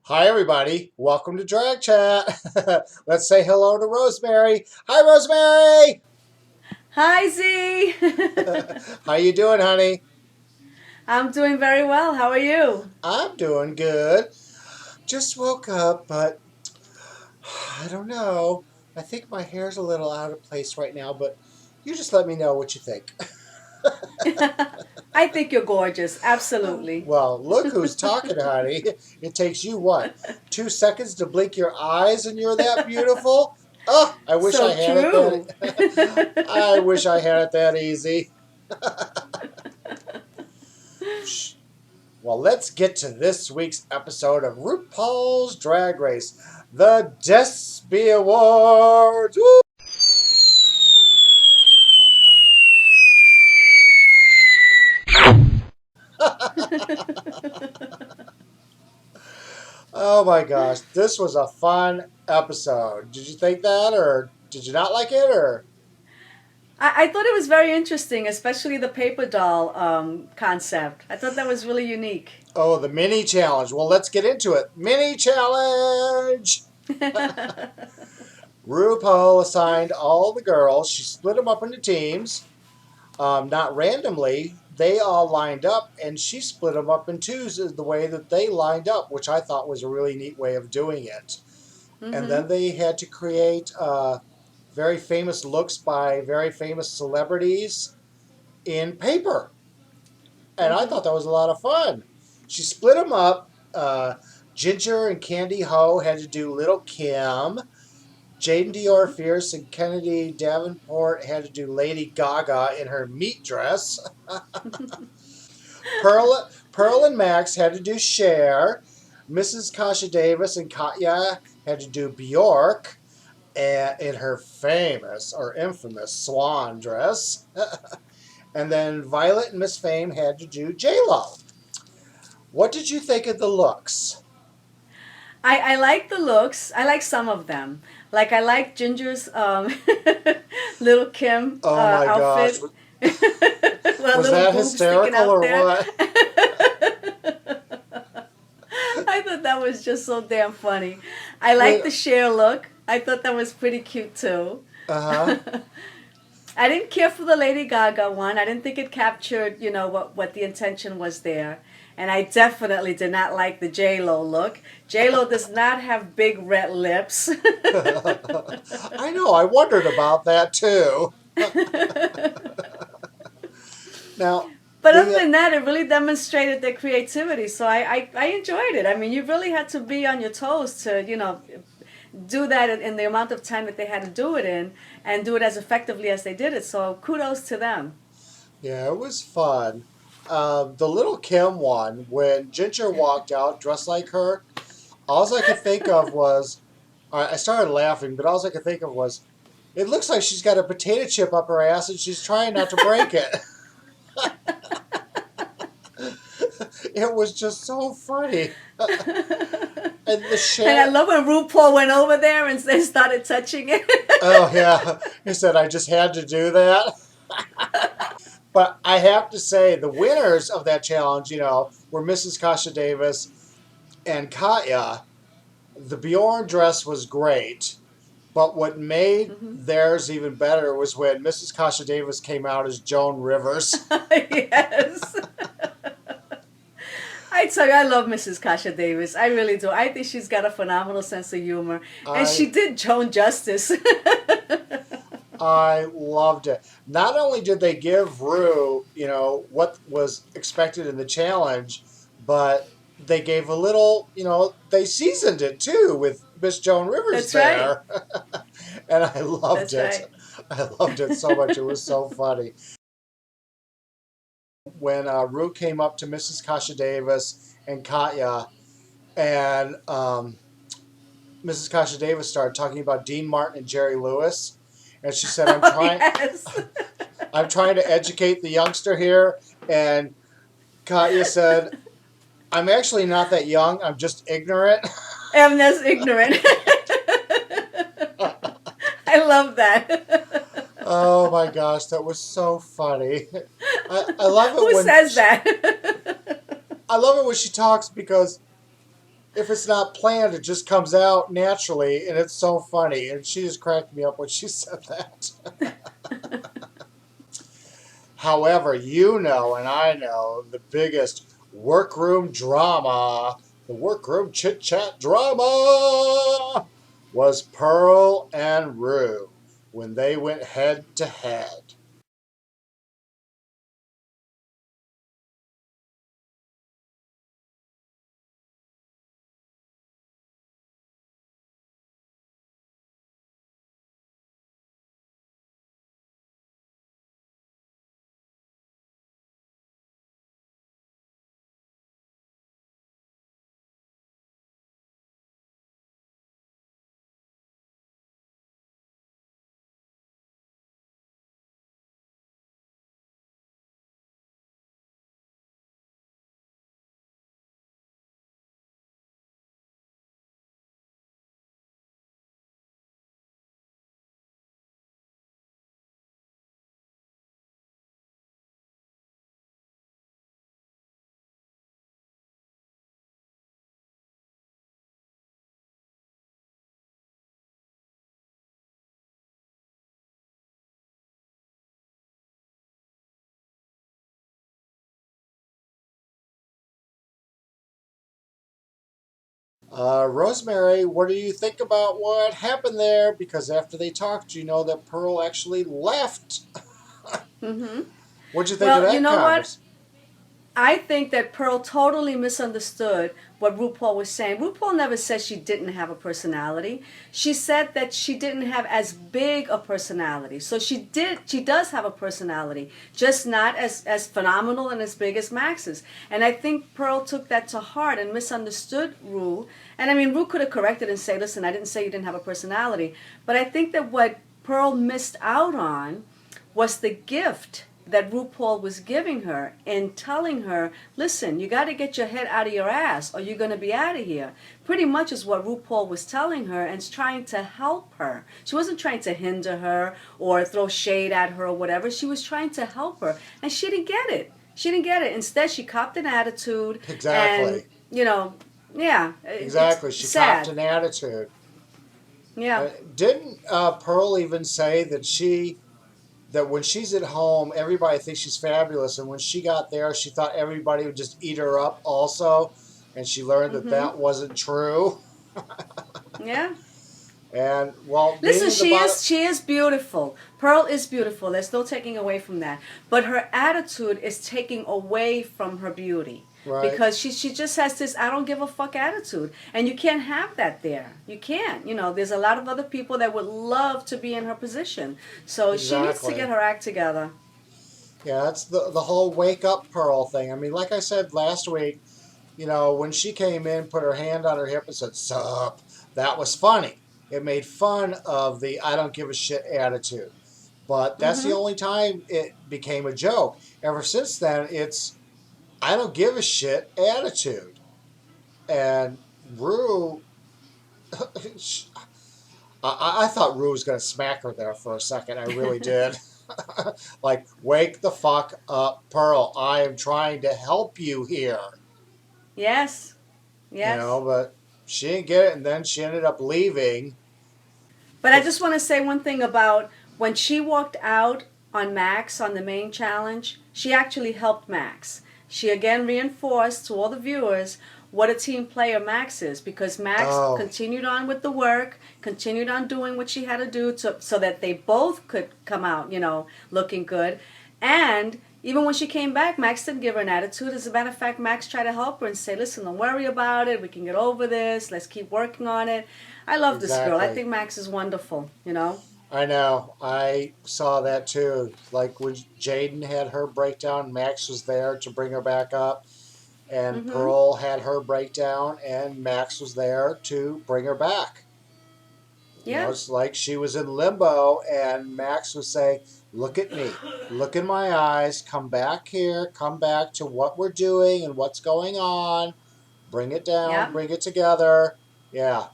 Hi, everybody. Welcome to Drag Chat. Let's say hello to Rosemary. Hi, Rosemary. Hi, Z. How you doing, honey? I'm doing very well. How are you? I'm doing good. Just woke up, but I don't know. I think my hair's a little out of place right now, but you just let me know what you think. I think you're gorgeous. Absolutely. Well, look who's talking, honey. It takes you what? 2 seconds to blink your eyes and you're that beautiful? Oh, I wish I So had it that true. I wish I had it that easy. Well, let's get to this week's episode of RuPaul's Drag Race, the Despy Awards. Woo! Oh my gosh, this was a fun episode. Did you think that, or did you not like it, or? I thought it was very interesting, especially the paper doll concept. I thought that was really unique. Oh, the mini challenge. Well, let's get into it. Mini challenge! RuPaul assigned all the girls. She split them up into teams, not randomly. They all lined up, and she split them up in twos the way that they lined up, which I thought was a really neat way of doing it. And Mm-hmm. then they had to create very famous looks by very famous celebrities in paper. And I Mm-hmm. thought that was a lot of fun. She split them up. Ginger and Kandy Ho had to do Little Kim. Jaidynn Diore Fierce and Kennedy Davenport had to do Lady Gaga in her meat dress. Pearl and Max had to do Cher. Mrs. Kasha Davis and Katya had to do Bjork in her famous or infamous swan dress. And then Violet and Miss Fame had to do J-Lo. What did you think of the looks? I like the looks. I like some of them. Like I like Ginger's little Kim Oh my gosh. outfit. With Was little that boobs sticking hysterical out or there. what? I thought that was just so damn funny. I like Wait, the Cher look. I thought that was pretty cute too. uh-huh. I didn't care for the Lady Gaga one. I didn't think it captured, what the intention was there. And I definitely did not like the J Lo look. J Lo does not have big red lips. I know, I wondered about that too. Now, But other the than that, it really demonstrated their creativity. So I enjoyed it. I mean, you really had to be on your toes to, do that in the amount of time that they had to do it in and do it as effectively as they did it. So kudos to them. yeah, it was fun. The Little Kim one, when Ginger walked out dressed like her, all I could think of was, I started laughing, but all I could think of was, it looks like she's got a potato chip up her ass and she's trying not to break it. It was just so funny. And the And I share. love when RuPaul went over there and they started touching it. Oh yeah, he said I just had to do that. But I have to say, the winners of that challenge, were Mrs. Kasha Davis and Katya. The Bjorn dress was great, but what made Hmm. theirs even better was when Mrs. Kasha Davis came out as Joan Rivers. Yes. I tell you, I love Mrs. Kasha Davis. I really do. I think she's got a phenomenal sense of humor. And she I did Joan justice. I loved it. Not only did they give Rue, what was expected in the challenge, but they gave a little, they seasoned it too with Miss Joan Rivers That's right. there. And I loved That's it. right. I loved it so much. It was so funny. When Rue came up to Mrs. Kasha Davis and Katya, and Mrs. Kasha Davis started talking about Dean Martin and Jerry Lewis, and she said, Oh, yes. I'm trying to educate the youngster here," and Katya said, "I'm actually not that young. I'm just ignorant." I'm just ignorant. I love that. Oh my gosh, that was so funny. I love it Who when says that? I love it when she talks because if it's not planned, it just comes out naturally, and it's so funny. And she just cracked me up when she said that. However, you know, and I know, the biggest workroom drama, the workroom chit chat drama, was Pearl and Rue when they went head to head. Rosemary, what do you think about what happened there? Because after they talked, you know that Pearl actually left. Mm-hmm. What'd you think of Well, you that know what? conversation? I think that Pearl totally misunderstood what RuPaul was saying. RuPaul never said she didn't have a personality. She said that she didn't have as big a personality. So she does have a personality, just not as phenomenal and as big as Max's. And I think Pearl took that to heart and misunderstood Ru. And I mean, Ru could have corrected and say, listen, I didn't say you didn't have a personality. But I think that what Pearl missed out on was the gift that RuPaul was giving her and telling her, listen, you got to get your head out of your ass or you're going to be out of here. Pretty much is what RuPaul was telling her and trying to help her. She wasn't trying to hinder her or throw shade at her or whatever. She was trying to help her. And she didn't get it. She didn't get it. Instead, she copped an attitude. Exactly. And, you know, yeah. Exactly. It's She sad. copped an attitude. Yeah. Didn't Pearl even say that when she's at home, everybody thinks she's fabulous, and when she got there, she thought everybody would just eat her up also, and she learned that Mm-hmm. that wasn't true. Yeah. And well, Listen, meaning the bottom, she is beautiful. Pearl is beautiful. There's no taking away from that. But her attitude is taking away from her beauty. right? Because she just has this I don't give a fuck attitude. And you can't have that there. You can't. You know, there's a lot of other people that would love to be in her position. So she needs to Exactly. get her act together. Yeah, that's the whole wake up Pearl thing. I mean, like I said last week, you know, when she came in, put her hand on her hip and said, "Sup," that was funny. It made fun of the "I don't give a shit" attitude. But that's the Mm-hmm. only time it became a joke. Ever since then, it's "I don't give a shit" attitude. And Rue, I thought Rue was going to smack her there for a second. I really did. Like, wake the fuck up, Pearl. I am trying to help you here. Yes. You Yes. know, but she didn't get it, and then she ended up leaving. But I just want to say one thing about when she walked out on Max on the main challenge, she actually helped Max. She again reinforced to all the viewers what a team player Max is because Max Oh, continued on with the work, continued on doing what she had to do so that they both could come out, looking good. And even when she came back, Max didn't give her an attitude. As a matter of fact, Max tried to help her and say, listen, don't worry about it. We can get over this. Let's keep working on it. I love this girl. I exactly. think Max is wonderful. I know. I saw that too. Like when Jaidynn had her breakdown, Max was there to bring her back up. And Mm-hmm. Pearl had her breakdown, and Max was there to bring her back. You know, Yeah. it's like she was in limbo, and Max was saying, "Look at me, look in my eyes, come back here, come back to what we're doing and what's going on, bring it down, Yeah. bring it together." Yeah.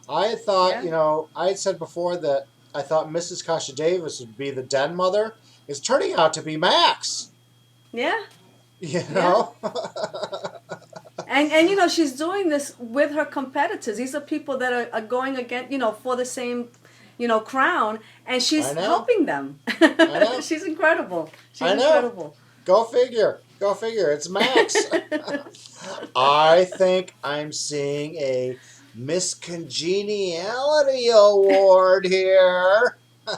I had thought, Yeah. you know, I had said before that I thought Mrs. Kasha Davis would be the den mother. It's turning out to be Max, Yeah. you Yeah. know? And she's doing this with her competitors. These are people that are going against, for the same, crown, and she's helping them. I know. She's incredible. She's I know. incredible. Go figure. Go figure. It's Max. I think I'm seeing a Miss Congeniality Award here.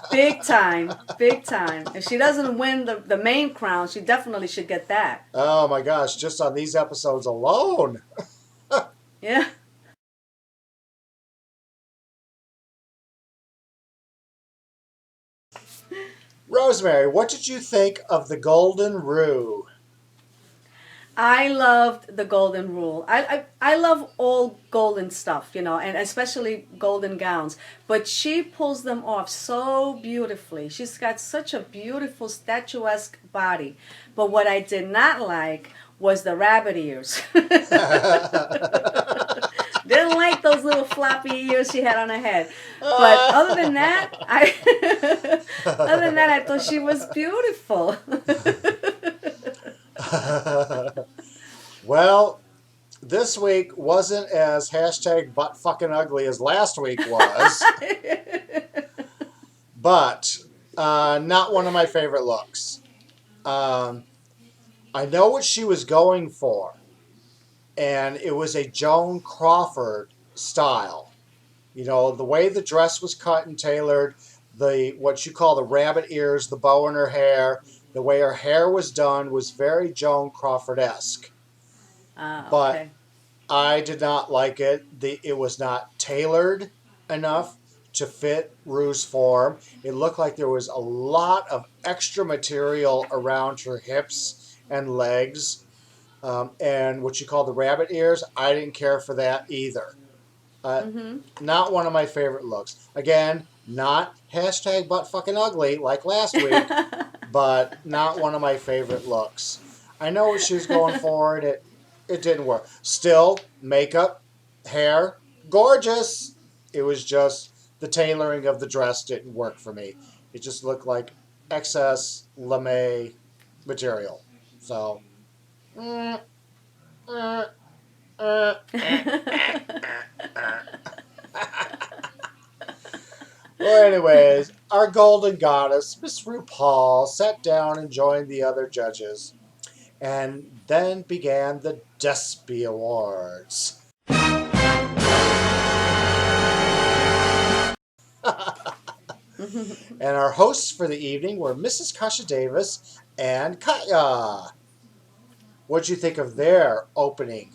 Big time. Big time. If she doesn't win the main crown, she definitely should get that. Oh my gosh, just on these episodes alone. Yeah. Rosemary, what did you think of the Golden Rue? I loved the golden rule. I love all golden stuff, and especially golden gowns. But she pulls them off so beautifully. She's got such a beautiful statuesque body. But what I did not like was the rabbit ears. Didn't like those little floppy ears she had on her head. But other than that, I thought she was beautiful. Well, this week wasn't as #buttfuckingugly as last week was, but not one of my favorite looks. I know what she was going for, and it was a Joan Crawford style. The way the dress was cut and tailored, what you call the rabbit ears, the bow in her hair, the way her hair was done was very Joan Crawford-esque. Okay. But I did not like it. It was not tailored enough to fit Rue's form. It looked like there was a lot of extra material around her hips and legs. And what you call the rabbit ears, I didn't care for that either. Not one of my favorite looks. Again, not #buttfuckingugly like last week, but not one of my favorite looks. I know what she was going for, and it didn't work. Still, makeup, hair, gorgeous. It was just the tailoring of the dress didn't work for me. It just looked like excess lame material. So, Well, anyways, our golden goddess, Miss RuPaul, sat down and joined the other judges. And then began the Despy Awards. And our hosts for the evening were Mrs. Kasha Davis and Katya. What'd you think of their opening?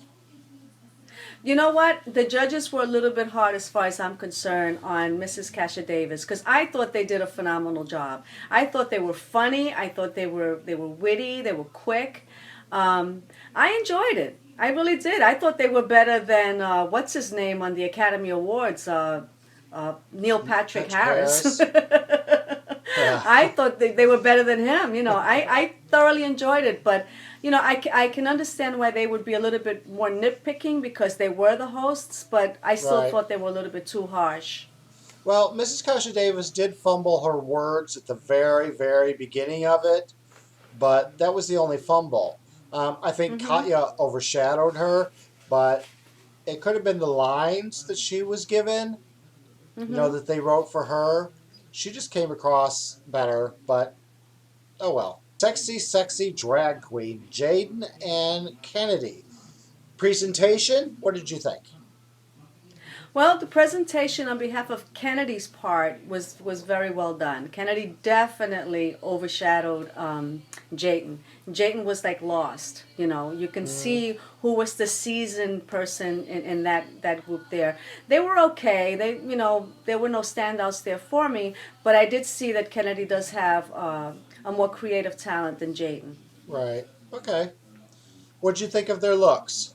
You know what? The judges were a little bit hard as far as I'm concerned on Mrs. Kasha Davis, because I thought they did a phenomenal job. I thought they were funny. I thought they were witty. They were quick. I enjoyed it. I really did. I thought they were better than what's his name on the Academy Awards, Neil Patrick Harris. Yeah. I thought they were better than him. I thoroughly enjoyed it, but I can understand why they would be a little bit more nitpicking because they were the hosts, but I still thought they were a little bit too harsh. Well, Mrs. Kasha Davis did fumble her words at the very, very beginning of it, but that was the only fumble. I think Katya overshadowed her, but it could have been the lines that she was given, that they wrote for her. She just came across better, but oh well. Sexy drag queen, Jaidynn and Kennedy. Presentation, what did you think? Well, the presentation on behalf of Kennedy's part was very well done. Kennedy definitely overshadowed Jaidynn. Jaidynn was like lost. You can see who was the seasoned person in that group there. They were okay. There were no standouts there for me, but I did see that Kennedy does have a more creative talent than Jaidynn. Right. Okay. What'd you think of their looks?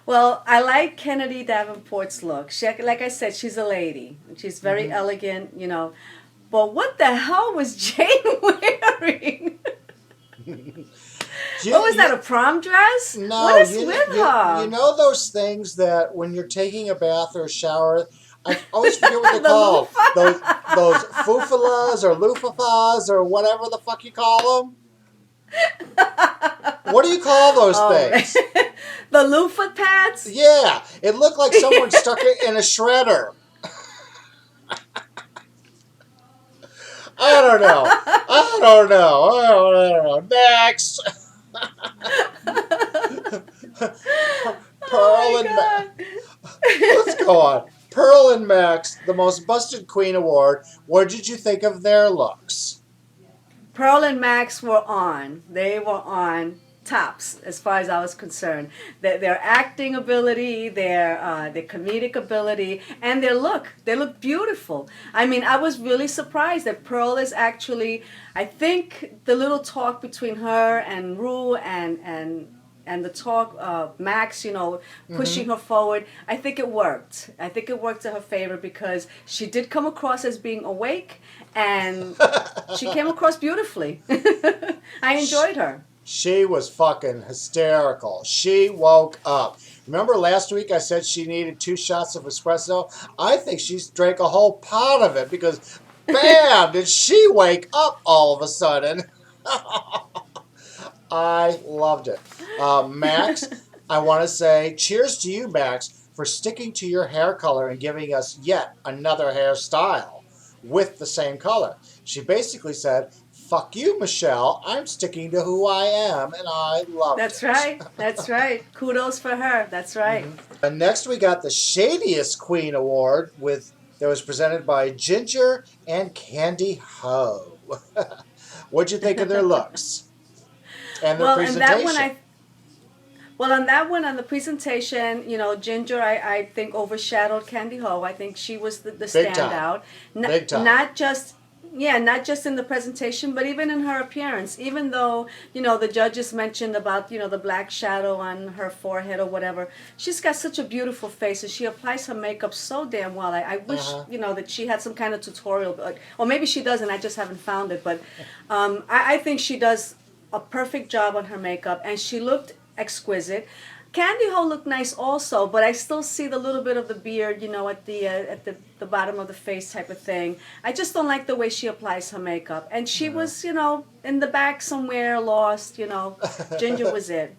Well, I like Kennedy Davenport's look. Like I said, she's a lady. She's very elegant, But what the hell was Jaidynn wearing? What was that, a prom dress? No. What is with her? You know those things that when you're taking a bath or a shower, I always forget what they're called. Those fufalas or lufafas or whatever the fuck you call them. What do you call those Oh, things? the loofah pads? Yeah, it looked like someone stuck it in a shredder. I don't know. I don't know. I don't know. Next. Pearl Oh and my let's go on. Pearl and Max, the most busted queen award. What did you think of their looks? Pearl and Max were on. They were on tops as far as I was concerned. Their acting ability, their comedic ability, and their look. They look beautiful. I mean, I was really surprised that Pearl is actually. I think the little talk between her and Ru and the talk Max, pushing her forward. I think it worked. I think it worked to her favor because she did come across as being awake, and she came across beautifully. I enjoyed her. She was fucking hysterical. She woke up. Remember last week I said she needed 2 shots of espresso? I think she's drank a whole pot of it because, bam, did she wake up all of a sudden. I loved it. Max, I want to say cheers to you, Max, for sticking to your hair color and giving us yet another hairstyle with the same color. She basically said, fuck you, Michelle. I'm sticking to who I am, and I loved That's it. right. That's right. Kudos for her. That's right. And next we got the Shadiest Queen Award that was presented by Ginger and Kandy Ho. What'd you think of their looks and their Well, and that one presentation? Well, on that one, on the presentation, Ginger, I think overshadowed Kandy Ho. I think she was the Big time. standout. Big time. Not just, yeah, not just in the presentation, but even in her appearance. Even though, the judges mentioned about, the black shadow on her forehead or whatever, she's got such a beautiful face and she applies her makeup so damn well. I wish, that she had some kind of tutorial, or maybe she does and I just haven't found it. But I think she does a perfect job on her makeup and she looked exquisite. Kandy Ho looked nice also, but I still see the little bit of the beard, at the bottom of the face type of thing. I just don't like the way she applies her makeup. And she was, in the back somewhere lost, Ginger was it.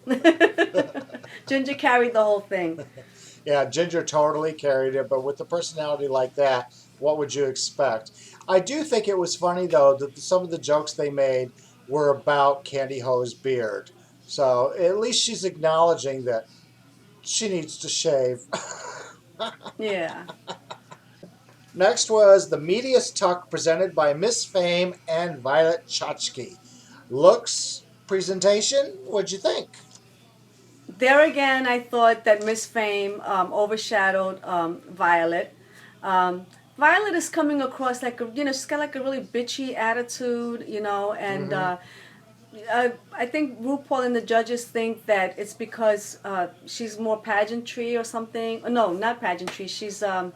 Ginger carried the whole thing. Yeah, Ginger totally carried it, but with a personality like that, what would you expect? I do think it was funny, though, that some of the jokes they made were about Kandy Ho's beard. So at least she's acknowledging that she needs to shave. Yeah. Next was the Meatiest Tuck presented by Miss Fame and Violet Chachki. Looks, presentation, what'd you think? There again, I thought that Miss Fame overshadowed Violet. Violet is coming across like she's got like a really bitchy attitude, and I think RuPaul and the judges think that it's because she's more pageantry or something. No, not pageantry. She's I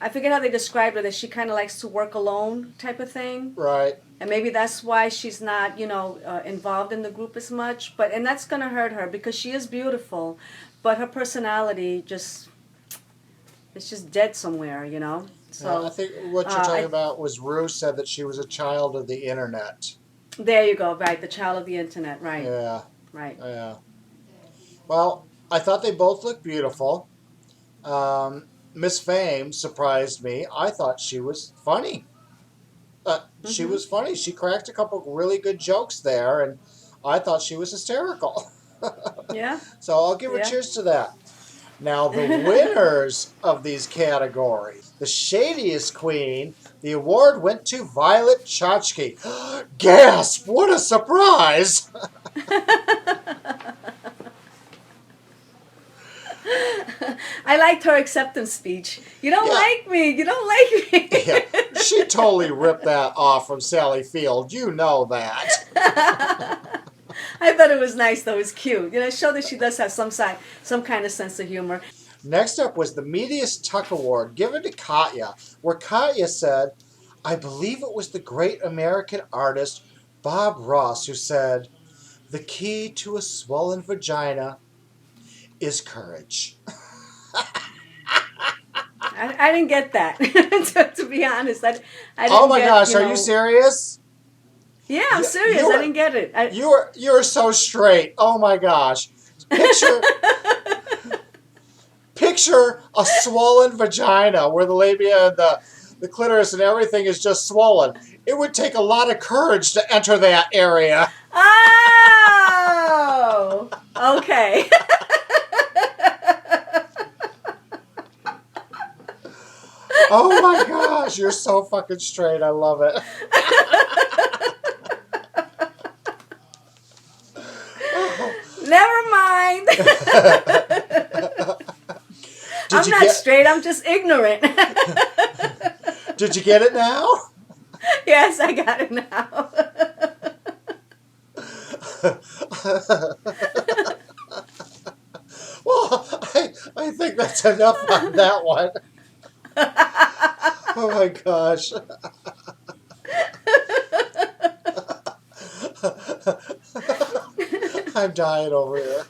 forget how they described her, that she kind of likes to work alone type of thing. Right. And maybe that's why she's not, involved in the group as much. And that's going to hurt her because she is beautiful, but her personality it's just dead somewhere, So I think what you're talking about was Ru said that she was a child of the internet. There you go, right, the child of the internet, right. Yeah. Right. Yeah. Well, I thought they both looked beautiful. Miss Fame surprised me. I thought she was funny. She was funny. She cracked a couple really good jokes there, and I thought she was hysterical. Yeah. So I'll give her cheers to that. Now, the winners of these categories. The Shadiest Queen, the award went to Violet Chachki. Gasp! What a surprise! I liked her acceptance speech. You don't like me. You don't like me. Yeah, she totally ripped that off from Sally Field. You know that. I thought it was nice, though. It was cute. It showed that she does have some kind of sense of humor. Next up was the Meatiest Tuck Award, given to Katya, where Katya said, I believe it was the great American artist Bob Ross who said, the key to a swollen vagina is courage. I didn't get that, to be honest. I didn't Oh my get, gosh, are you serious? Yeah, I'm serious. I didn't get it. You're so straight. Oh my gosh. Picture picture a swollen vagina where the labia and the clitoris and everything is just swollen. It would take a lot of courage to enter that area. Oh, okay. Oh my gosh, you're so fucking straight. I love it. Never mind. I'm not straight. I'm just ignorant. Did you get it now? Yes, I got it now. Well, I think that's enough on that one. Oh my gosh. I'm dying over here.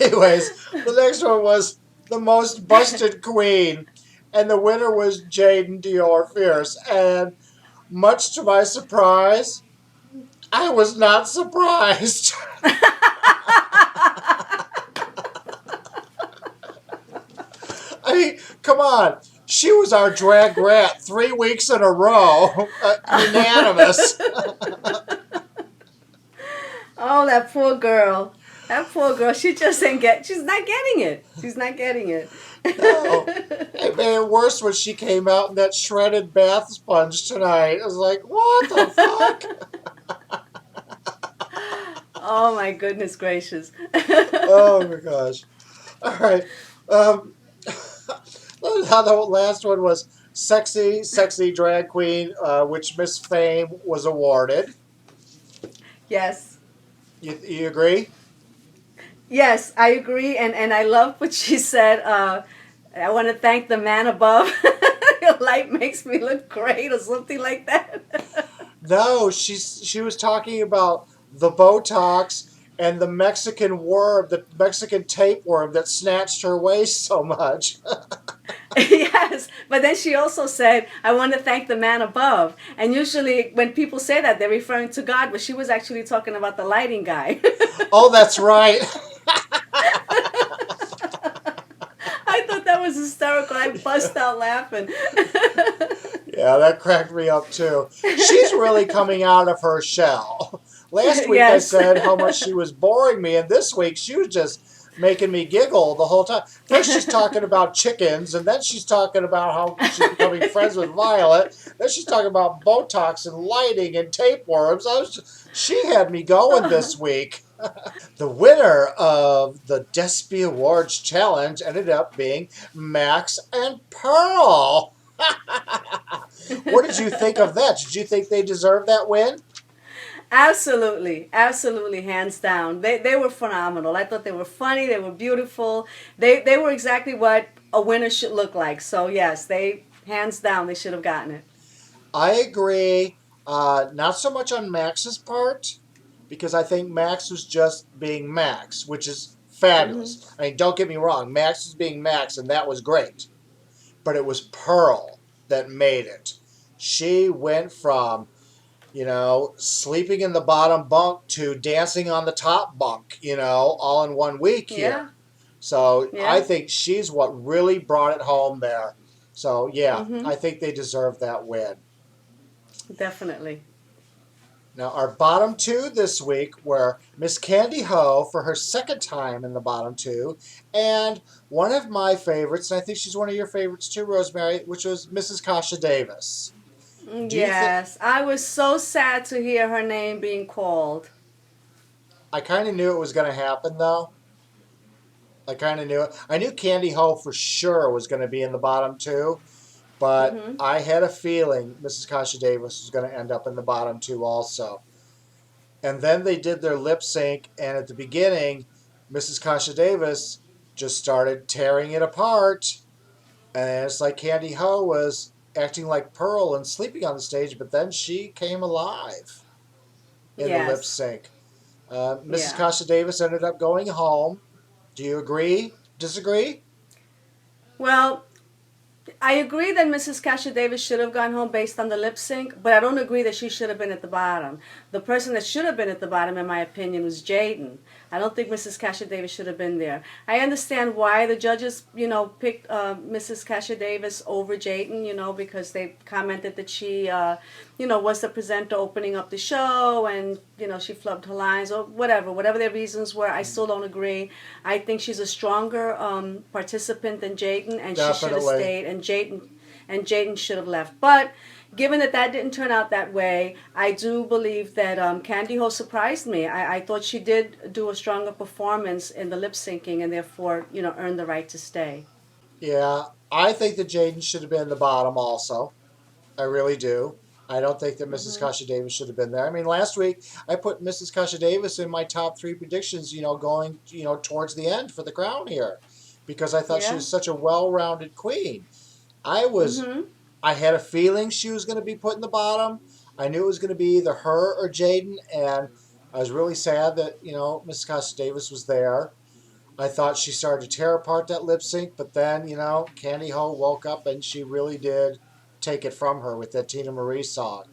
Anyways, the next one was the most busted queen, and the winner was Jaidynn Diore Fierce. And much to my surprise, I was not surprised. I mean, come on. She was our drag rat 3 weeks in a row. Unanimous. Oh, that poor girl. That poor girl. She's not getting it. She's not getting it. No. It made it worse when she came out in that shredded bath sponge tonight. I was like, what the fuck? Oh, my goodness gracious. Oh, my gosh. All right. The last one was Sexy Drag Queen, which Miss Fame was awarded. Yes. You agree? Yes, I agree. And I love what she said. I want to thank the man above. Your light makes me look great or something like that. No, she was talking about the Botox and the Mexican worm, the Mexican tapeworm that snatched her waist so much. Yes, but then she also said, I want to thank the man above. And usually when people say that, they're referring to God, but she was actually talking about the lighting guy. Oh, that's right. I thought that was hysterical. I bust out laughing. Yeah, that cracked me up too. She's really coming out of her shell. Last week Yes. I said how much she was boring me, and this week she was just making me giggle the whole time. First she's talking about chickens, and then she's talking about how she's becoming friends with Violet. Then she's talking about Botox and lighting and tapeworms. She had me going this week. The winner of the Despy Awards challenge ended up being Max and Pearl. What did you think of that? Did you think they deserved that win? Absolutely, absolutely, hands down. They were phenomenal. I thought they were funny. They were beautiful. They were exactly what a winner should look like. So yes, hands down, they should have gotten it. I agree. Not so much on Max's part, because I think Max was just being Max, which is fabulous. Mm-hmm. I mean, don't get me wrong. Max was being Max, and that was great. But it was Pearl that made it. She went from, sleeping in the bottom bunk to dancing on the top bunk, all in 1 week here. Yeah. So Yeah. I think she's what really brought it home there. So, yeah, Mm-hmm. I think they deserve that win. Definitely. Now, our bottom 2 this week were Miss Kandy Ho for her second time in the bottom 2, and one of my favorites, and I think she's one of your favorites too, Rosemary, which was Mrs. Kasha Davis. Yes, I was so sad to hear her name being called. I kind of knew it was going to happen, though. I kind of knew it. I knew Kandy Ho for sure was going to be in the bottom 2, but Mm-hmm. I had a feeling Mrs. Kasha Davis was going to end up in the bottom 2 also. And then they did their lip sync, and at the beginning, Mrs. Kasha Davis just started tearing it apart. And it's like Kandy Ho was acting like Pearl and sleeping on the stage, but then she came alive in the lip sync. Mrs. Kasha Davis ended up going home. Do you agree? Disagree? Well, I agree that Mrs. Kasha Davis should have gone home based on the lip sync, but I don't agree that she should have been at the bottom. The person that should have been at the bottom, in my opinion, was Jaidynn. I don't think Mrs. Kasha Davis should have been there. I understand why the judges, picked Mrs. Kasha Davis over Jaidynn, because they commented that she, was the presenter opening up the show and, she flubbed her lines or whatever their reasons were. I still don't agree. I think she's a stronger participant than Jaidynn, and Definitely. she should have stayed, and Jaidynn should have left. But given that didn't turn out that way, I do believe that Kandy Ho surprised me. I thought she did do a stronger performance in the lip syncing and therefore, earned the right to stay. Yeah, I think that Jaidynn should have been in the bottom also. I really do. I don't think that Mrs. Kasha Davis should have been there. I mean, last week I put Mrs. Kasha Davis in my top 3 predictions, going, towards the end for the crown here, because I thought she was such a well-rounded queen. I had a feeling she was going to be put in the bottom. I knew it was going to be either her or Jaidynn, and I was really sad that, Mrs. Kasha Davis was there. I thought she started to tear apart that lip sync, but then, Kandy Ho woke up and she really did take it from her with that Tina Marie song.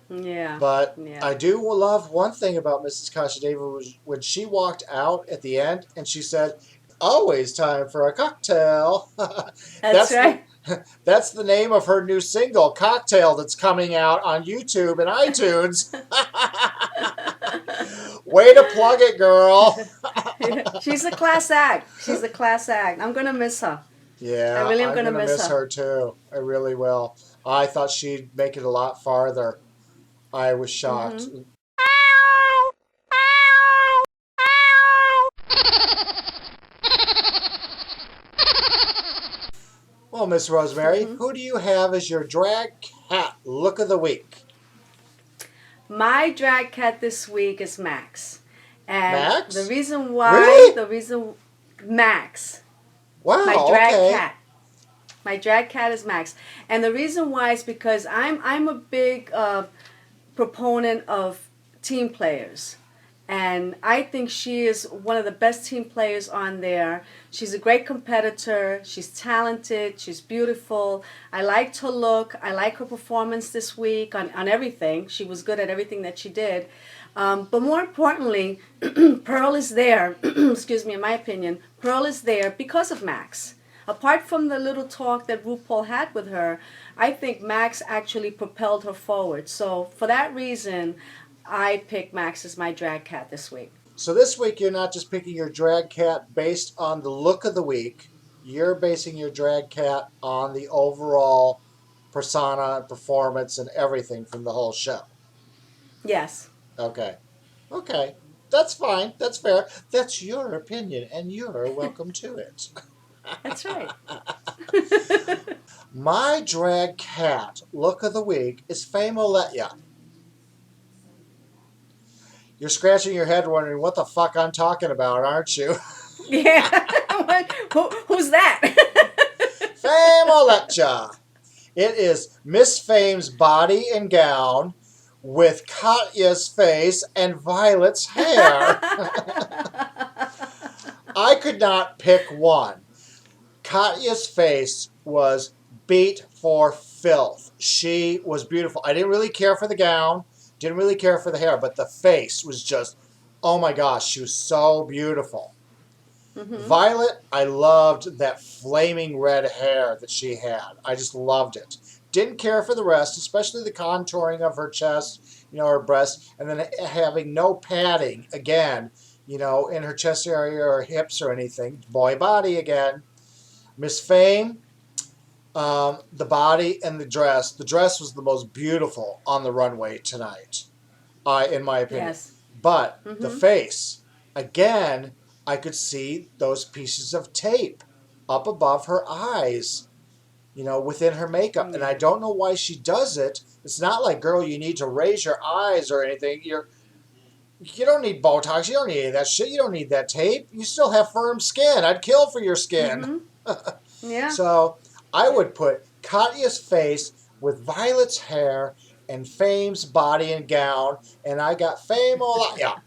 Yeah. But I do love one thing about Mrs. Kasha Davis was when she walked out at the end and she said, "Always time for a cocktail." That's right. That's the name of her new single, Cocktail, that's coming out on YouTube and iTunes. Way to plug it, girl. She's a class act. I'm going to miss her. Yeah, I really am going to miss her too. I really will. I thought she'd make it a lot farther. I was shocked. Well, Miss Rosemary, who do you have as your drag cat look of the week? My drag cat this week is Max. And Max? the reason why, really? Max. Wow, My drag okay. cat. My drag cat is Max. And the reason why is because I'm a big proponent of team players. And I think she is one of the best team players on there. She's a great competitor. She's talented. She's beautiful. I liked her look. I like her performance this week on everything. She was good at everything that she did. But more importantly, Pearl is there. Excuse me, in my opinion, Pearl is there because of Max. Apart from the little talk that RuPaul had with her, I think Max actually propelled her forward. So for that reason, I picked Max as my drag cat this week. So this week you're not just picking your drag cat based on the look of the week. You're basing your drag cat on the overall persona, performance, and everything from the whole show. Yes. Okay. That's fine. That's fair. That's your opinion, and you're welcome to it. That's right. My drag cat look of the week is Faye Moletya. You're scratching your head wondering what the fuck I'm talking about, aren't you? Yeah. Who's that? Faye Moletya. It is Miss Fame's body and gown with Katya's face and Violet's hair. I could not pick one. Katya's face was beat for filth. She was beautiful. I didn't really care for the gown. Didn't really care for the hair, but the face was just, oh my gosh, she was so beautiful. Violet, I loved that flaming red hair that she had. I just loved it. Didn't care for the rest, especially the contouring of her chest, her breast, and then having no padding, again, in her chest area or hips or anything. Boy body again. Miss Fame, the body and the dress. The dress was the most beautiful on the runway tonight, in my opinion. Yes. But the face, again, I could see those pieces of tape up above her eyes, within her makeup. And I don't know why she does it. It's not like, girl, you need to raise your eyes or anything. You don't need Botox. You don't need any of that shit. You don't need that tape. You still have firm skin. I'd kill for your skin. Yeah. So I would put Katya's face with Violet's hair and Fame's body and gown, and I got Fame Moletya.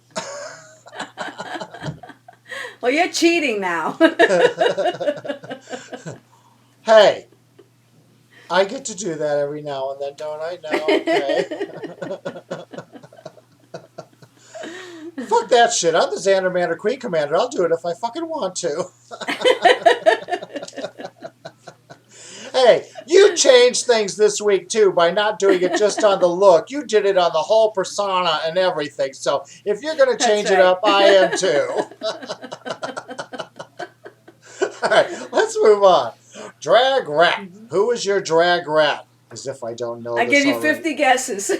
Well, you're cheating now. Hey, I get to do that every now and then, don't I? No, okay. Fuck that shit. I'm the Xander Manor Queen Commander. I'll do it if I fucking want to. Hey, you changed things this week too by not doing it just on the look. You did it on the whole persona and everything. So if you're going to change it up, I am too. All right, let's move on. Drag rat. Who is your drag rat? As if I don't know. I this give you already. 50 guesses.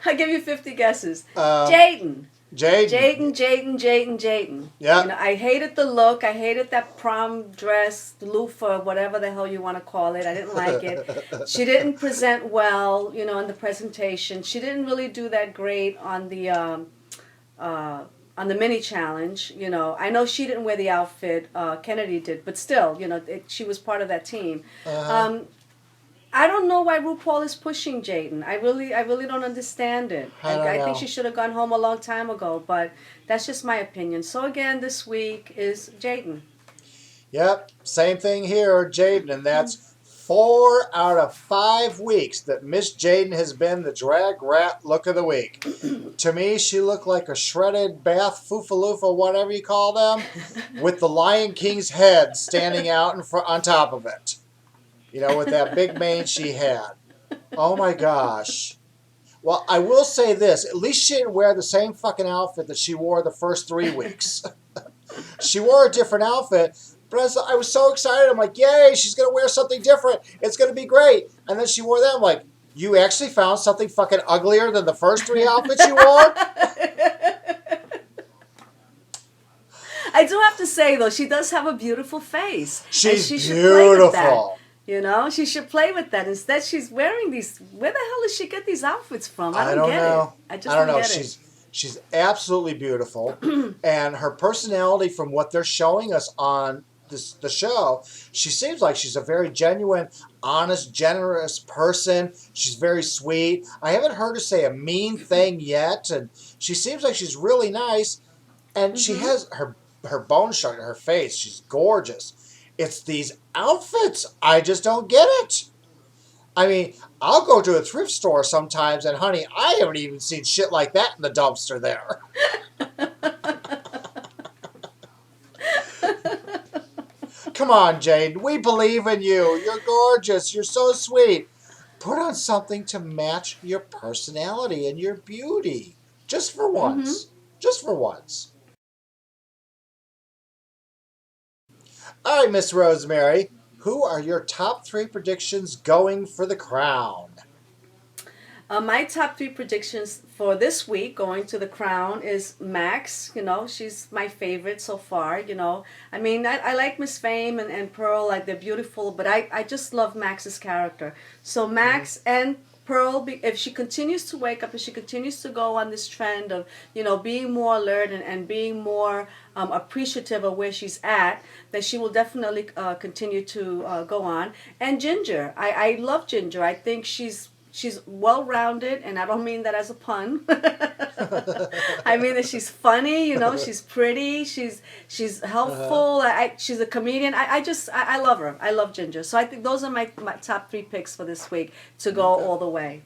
I give you 50 guesses. Jaidynn. Jaidynn. Yeah. You know, I hated the look. I hated that prom dress, loofah, whatever the hell you want to call it. I didn't like it. She didn't present well, you know, in the presentation. She didn't really do that great on the mini challenge. You know, I know she didn't wear the outfit. Kennedy did, but still, you know, she was part of that team. I don't know why RuPaul is pushing Jaidynn. I really don't understand it. I think she should have gone home a long time ago, but that's just my opinion. So again, this week is Jaidynn. Yep, same thing here, Jaidynn, and that's 4 out of 5 weeks that Miss Jaidynn has been the drag rat look of the week. To me, she looked like a shredded bath foofaloofa, whatever you call them, with the Lion King's head standing out in front, on top of it. You know, with that big mane she had. Oh my gosh. Well, I will say this. At least she didn't wear the same fucking outfit that she wore the first 3 weeks. She wore a different outfit, but I was so excited. I'm like, yay, she's going to wear something different. It's going to be great. And then she wore that. I'm like, you actually found something fucking uglier than the first 3 outfits you wore? I do have to say, though, she does have a beautiful face. She's she beautiful. That. You know, she should play with that. Instead, she's wearing these. Where the hell does she get these outfits from? I don't get know. It. I just don't know. Get it. She's absolutely beautiful, and her personality, from what they're showing us on the show, she seems like she's a very genuine, honest, generous person. She's very sweet. I haven't heard her say a mean thing yet, and she seems like she's really nice. And she has her bone structure, her face. She's gorgeous. It's these outfits. I just don't get it. I mean, I'll go to a thrift store sometimes, and honey, I haven't even seen shit like that in the dumpster there. Come on, Jaidynn. We believe in you. You're gorgeous. You're so sweet. Put on something to match your personality and your beauty. Just for once. Just for once. All right, Miss Rosemary, who are your top 3 predictions going for the crown? My top 3 predictions for this week going to the crown is Max. You know, she's my favorite so far, you know. I mean, I like Miss Fame and Pearl, like they're beautiful, but I just love Max's character. So Max and Pearl, if she continues to wake up, if she continues to go on this trend of, you know, being more alert and being more appreciative of where she's at, then she will definitely continue to go on. And Ginger, I love Ginger. I think she's well-rounded, and I don't mean that as a pun. I mean that she's funny, you know, she's pretty, she's helpful, she's a comedian. I love her. I love Ginger. So I think those are my top 3 picks for this week to go all the way.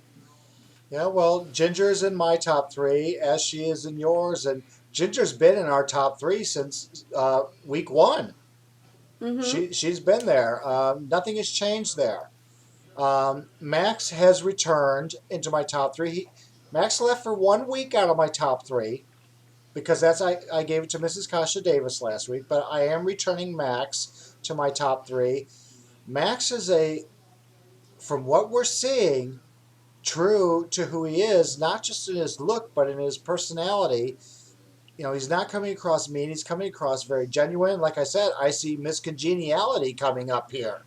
Yeah, well, Ginger's in my top 3, as she is in yours, and Ginger's been in our top 3 since week 1. She's been there. Nothing has changed there. Max has returned into my top 3. Max left for 1 week out of my top 3 because I gave it to Mrs. Kasha Davis last week, but I am returning Max to my top 3. Max is from what we're seeing, true to who he is, not just in his look, but in his personality. You know, he's not coming across mean. He's coming across very genuine. Like I said, I see Miss Congeniality coming up here.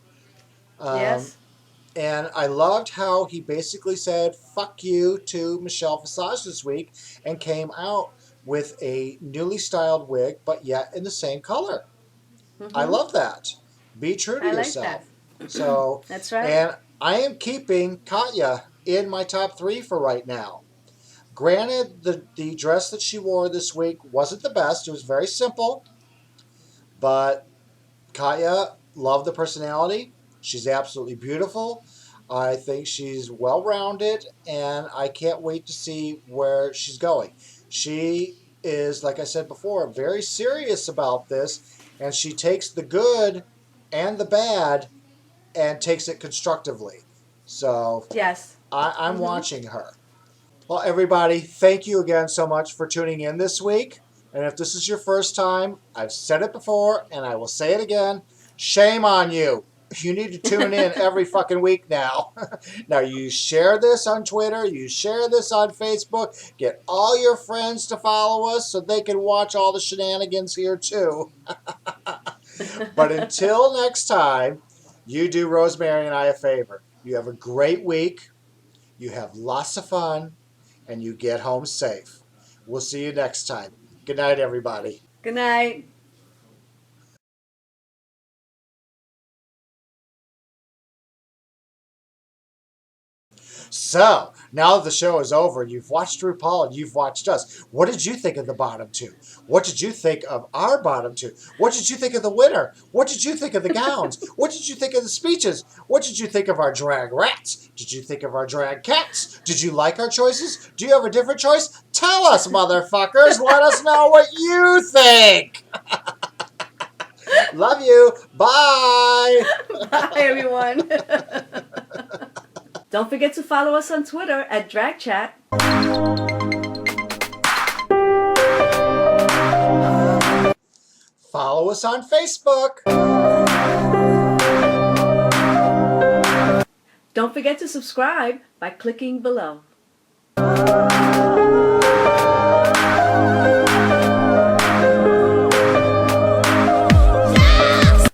Yes. And I loved how he basically said, fuck you to Michelle Visage this week and came out with a newly styled wig, but yet in the same color. I love that. Be true to yourself. Like that. So that's right. And I am keeping Katya in my top 3 for right now. Granted, the dress that she wore this week wasn't the best. It was very simple. But Katya, loved the personality. She's absolutely beautiful. I think she's well-rounded, and I can't wait to see where she's going. She is, like I said before, very serious about this, and she takes the good and the bad and takes it constructively. So Yes. I'm watching her. Well, everybody, thank you again so much for tuning in this week. And if this is your first time, I've said it before and I will say it again. Shame on you. You need to tune in every fucking week now. Now, you share this on Twitter, you share this on Facebook, get all your friends to follow us so they can watch all the shenanigans here too. But until next time, you do Rosemary and I a favor. You have a great week, you have lots of fun, and you get home safe. We'll see you next time. Good night, everybody. Good night. So, now that the show is over, you've watched RuPaul and you've watched us. What did you think of the bottom two? What did you think of our bottom two? What did you think of the winner? What did you think of the gowns? What did you think of the speeches? What did you think of our drag rats? Did you think of our drag cats? Did you like our choices? Do you have a different choice? Tell us, motherfuckers. Let us know what you think. Love you. Bye. Bye, everyone. Don't forget to follow us on Twitter at DragChat. Follow us on Facebook. Don't forget to subscribe by clicking below.